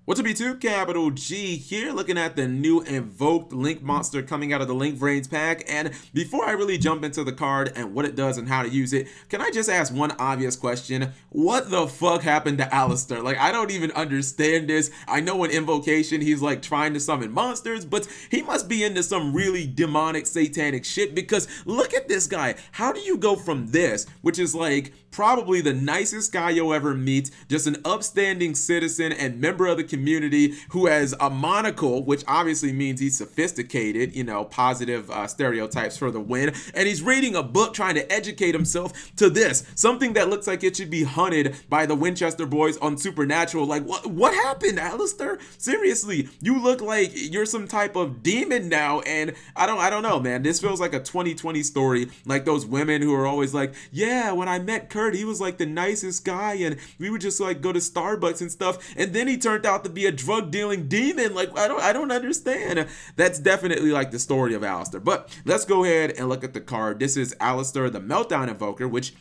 What's up YouTube, Capital G here, looking at the new Invoked Link monster coming out of the Link Brains pack. And before I really jump into the card and what it does and how to use it, can I just ask one obvious question? What the fuck happened to Aleister? Like, I don't even understand this. I know in Invocation he's like trying to summon monsters, but he must be into some really demonic, satanic shit, because look at this guy. How do you go from this, which is like probably the nicest guy you'll ever meet, just an upstanding citizen and member of the community who has a monocle, which obviously means he's sophisticated, you know, positive stereotypes for the win, and he's reading a book trying to educate himself, to this, something that looks like it should be hunted by the Winchester boys on Supernatural. Like, what happened, Aleister? Seriously, you look like you're some type of demon now, and I don't know, man. This feels like a 2020 story, like those women who are always like, yeah, when I met Kurt, he was like the nicest guy, and we would just like go to Starbucks and stuff, and then he turned out to be a drug dealing demon. Like, I don't understand. That's definitely like the story of Aleister. But let's go ahead and look at the card. This is Aleister the Meltdown Invoker, which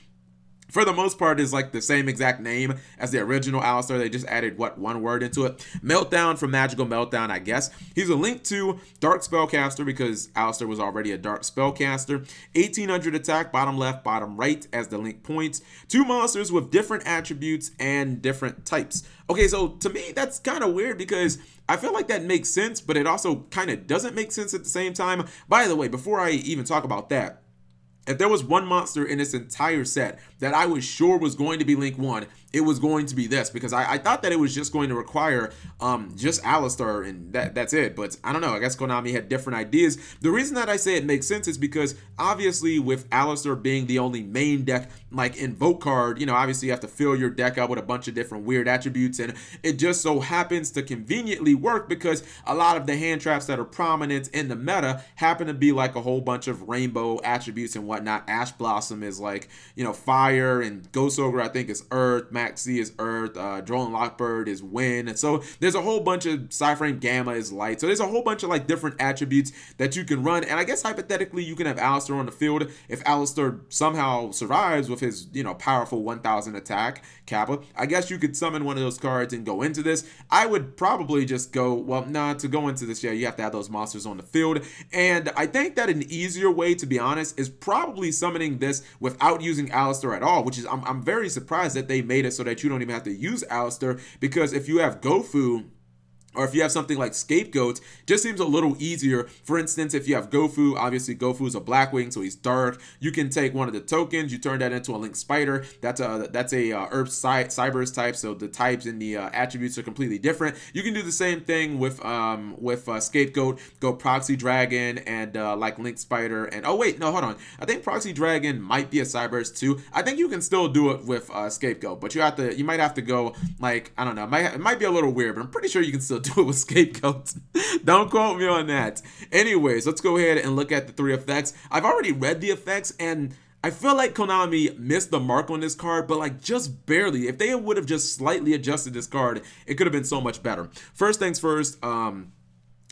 for the most part is like the same exact name as the original Aleister. They just added, what, one word into it? Meltdown from Magical Meltdown, I guess. He's a link to Dark Spellcaster because Aleister was already a Dark Spellcaster. 1800 attack, bottom left, bottom right as the link points. Two monsters with different attributes and different types. Okay, so to me, that's kind of weird because I feel like that makes sense, but it also kind of doesn't make sense at the same time. By the way, before I even talk about that, if there was one monster in this entire set that I was sure was going to be Link 1, it was going to be this, because I thought that it was just going to require just Aleister and that's it. But I don't know, I guess Konami had different ideas. The reason that I say it makes sense is because obviously with Aleister being the only main deck like invoke card, you know, obviously you have to fill your deck up with a bunch of different weird attributes, and it just so happens to conveniently work because a lot of the hand traps that are prominent in the meta happen to be like a whole bunch of rainbow attributes and whatnot. Ash Blossom is like, you know, fire, and Ghost Ogre I think is earth, Maxi is earth, Drone Lockbird is wind, and so there's a whole bunch of Psyframe Gamma is light. So there's a whole bunch of like different attributes that you can run, and I guess hypothetically you can have Aleister on the field. If Aleister somehow survives with his, you know, powerful 1000 attack Kappa, I guess you could summon one of those cards and go into this. I would probably just go, well, nah, to go into this, yeah, you have to have those monsters on the field, and I think that an easier way, to be honest, is probably summoning this without using Aleister at all, which is, I'm very surprised that they made it so that you don't even have to use Aleister, because if you have Gofu, or if you have something like Scapegoat, just seems a little easier. For instance, if you have Gofu, obviously Gofu is a Blackwing, so he's dark. You can take one of the tokens, you turn that into a Link Spider. That's a Earth Cybers type, so the types and the attributes are completely different. You can do the same thing with Scapegoat, go Proxy Dragon and like Link Spider. And oh wait, no, hold on. I think Proxy Dragon might be a Cybers too. I think you can still do it with Scapegoat, but you might have to go like, I don't know, it might be a little weird, but I'm pretty sure you can still do it with Scapegoat. Don't quote me on that. Anyways, let's go ahead and look at the three effects. I've already read the effects, and I feel like Konami missed the mark on this card, but like just barely. If they would have just slightly adjusted this card, it could have been so much better. First things first,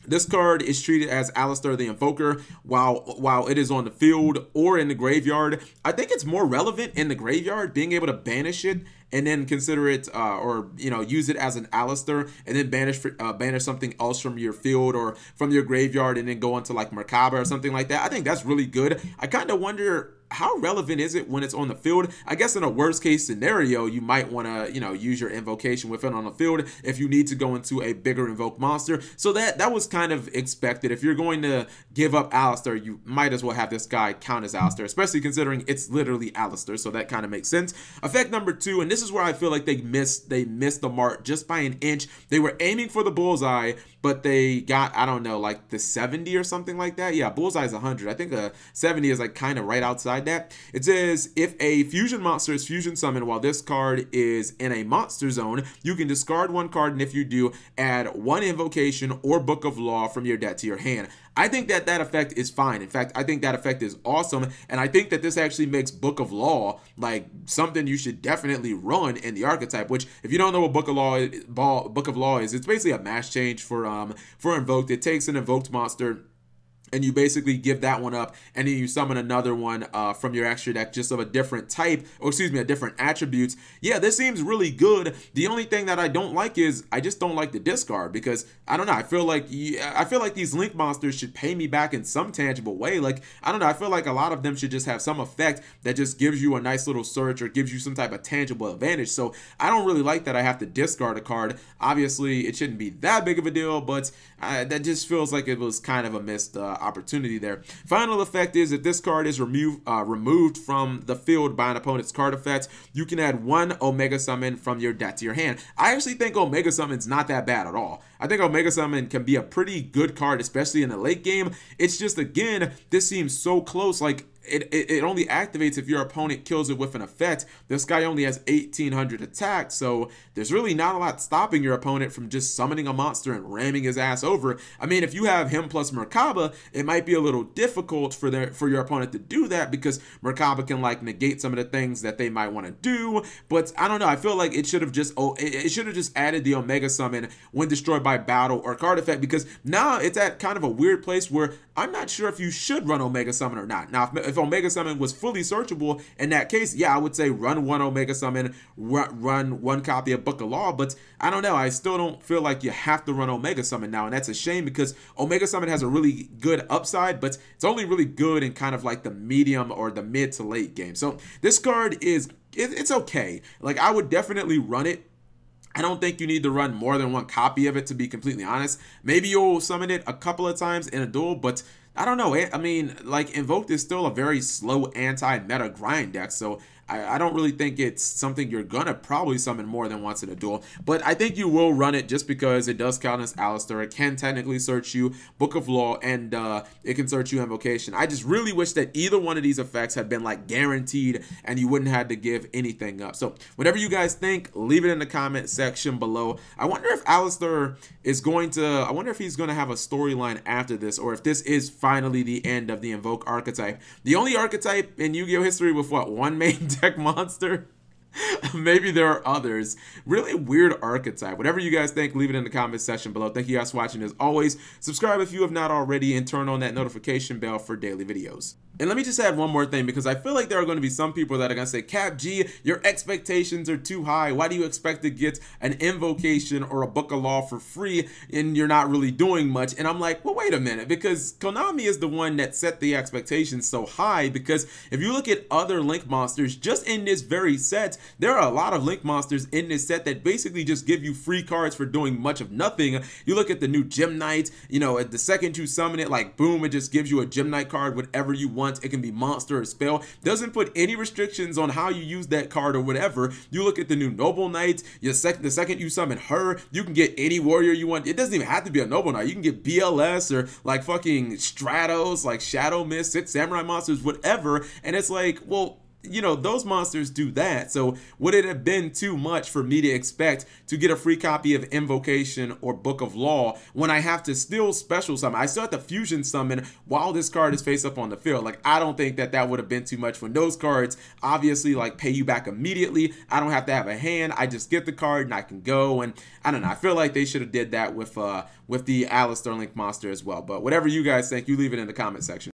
this card is treated as Aleister the Invoker while it is on the field or in the graveyard. I think it's more relevant in the graveyard, being able to banish it and then consider it or, you know, use it as an Aleister and then banish something else from your field or from your graveyard and then go into like Merkaba or something like that. I think that's really good. I kind of wonder, how relevant is it when it's on the field? I guess in a worst case scenario, you might want to, you know, use your invocation with it on the field if you need to go into a bigger invoke monster. So that was kind of expected. If you're going to give up Aleister, you might as well have this guy count as Aleister, especially considering it's literally Aleister. So that kind of makes sense. Effect number two, and this is where I feel like they missed the mark just by an inch. They were aiming for the bullseye, but they got, I don't know, like the 70 or something like that. Yeah, bullseye is 100. I think a 70 is like kind of right outside that. It says if a fusion monster is fusion summoned while this card is in a monster zone, you can discard one card, and if you do, add one invocation or Book of Law from your deck to your hand. I think that effect is fine. In fact, I think that effect is awesome, and I think that this actually makes Book of Law like something you should definitely run in the archetype. Which, if you don't know what Book of Law is, it's basically a mass change for invoked. It takes an invoked monster and you basically give that one up, and then you summon another one from your extra deck just of a different type, or excuse me, a different attributes. Yeah, this seems really good. The only thing that I don't like is I just don't like the discard, because I don't know, I feel like these link monsters should pay me back in some tangible way. Like, I don't know, I feel like a lot of them should just have some effect that just gives you a nice little search or gives you some type of tangible advantage. So I don't really like that I have to discard a card. Obviously, it shouldn't be that big of a deal, but that just feels like it was kind of a missed opportunity there. Final effect is if this card is removed from the field by an opponent's card effect, you can add one Omega Summon from your deck to your hand. I actually think Omega Summon's not that bad at all. I think Omega Summon can be a pretty good card, especially in the late game. It's just, again, this seems so close. Like, it only activates if your opponent kills it with an effect. This guy only has 1800 attack, so there's really not a lot stopping your opponent from just summoning a monster and ramming his ass over. I mean, if you have him plus Merkaba, it might be a little difficult for your opponent to do that, because Merkaba can like negate some of the things that they might want to do. But I don't know, I feel like it should have just added the Omega Summon when destroyed by battle or card effect, because now it's at kind of a weird place where I'm not sure if you should run Omega Summon or not. Now, if Omega Summon was fully searchable, in that case, yeah, I would say run one Omega Summon, run one copy of Book of Law, but I don't know, I still don't feel like you have to run Omega Summon now, and that's a shame, because Omega Summon has a really good upside, but it's only really good in kind of like the medium or the mid to late game. So this card it's okay. Like, I would definitely run it. I don't think you need to run more than one copy of it, to be completely honest. Maybe you'll summon it a couple of times in a duel, but I don't know. I mean, like, Invoked is still a very slow anti-meta grind deck, so I don't really think it's something you're gonna probably summon more than once in a duel. But I think you will run it just because it does count as Aleister. It can technically search you Book of Law, and it can search you Invocation. I just really wish that either one of these effects had been like guaranteed and you wouldn't have to give anything up. So whatever you guys think, leave it in the comment section below. I wonder if Aleister is going to, I wonder if he's going to have a storyline after this, or if this is finally the end of the Invoke archetype. The only archetype in Yu-Gi-Oh history with what, one main deck monster? Maybe there are others. Really weird archetype. Whatever you guys think, leave it in the comment section below. Thank you guys for watching. As always, subscribe if you have not already, and turn on that notification bell for daily videos. And let me just add one more thing, because I feel like there are going to be some people that are going to say, Cap G, your expectations are too high. Why do you expect to get an Invocation or a Book of Law for free and you're not really doing much? And I'm like, well, wait a minute, because Konami is the one that set the expectations so high. Because if you look at other Link monsters, just in this very set, there are a lot of Link monsters in this set that basically just give you free cards for doing much of nothing. You look at the new Gem Knight, you know, the second you summon it, like, boom, it just gives you a Gem Knight card, whatever you want. It can be monster or spell. Doesn't put any restrictions on how you use that card or whatever. You look at the new Noble Knight, the second you summon her, you can get any warrior you want. It doesn't even have to be a Noble Knight. You can get BLS or like fucking Stratos, like Shadow Mist, 6 Samurai monsters, whatever. And it's like, well, you know, those monsters do that. So would it have been too much for me to expect to get a free copy of Invocation or Book of Law when I have to still special summon? I still have to fusion summon while this card is face up on the field. Like, I don't think that that would have been too much when those cards obviously like pay you back immediately. I don't have to have a hand. I just get the card and I can go. And I don't know, I feel like they should have did that with the Aleister Link monster as well. But whatever you guys think, you leave it in the comment section.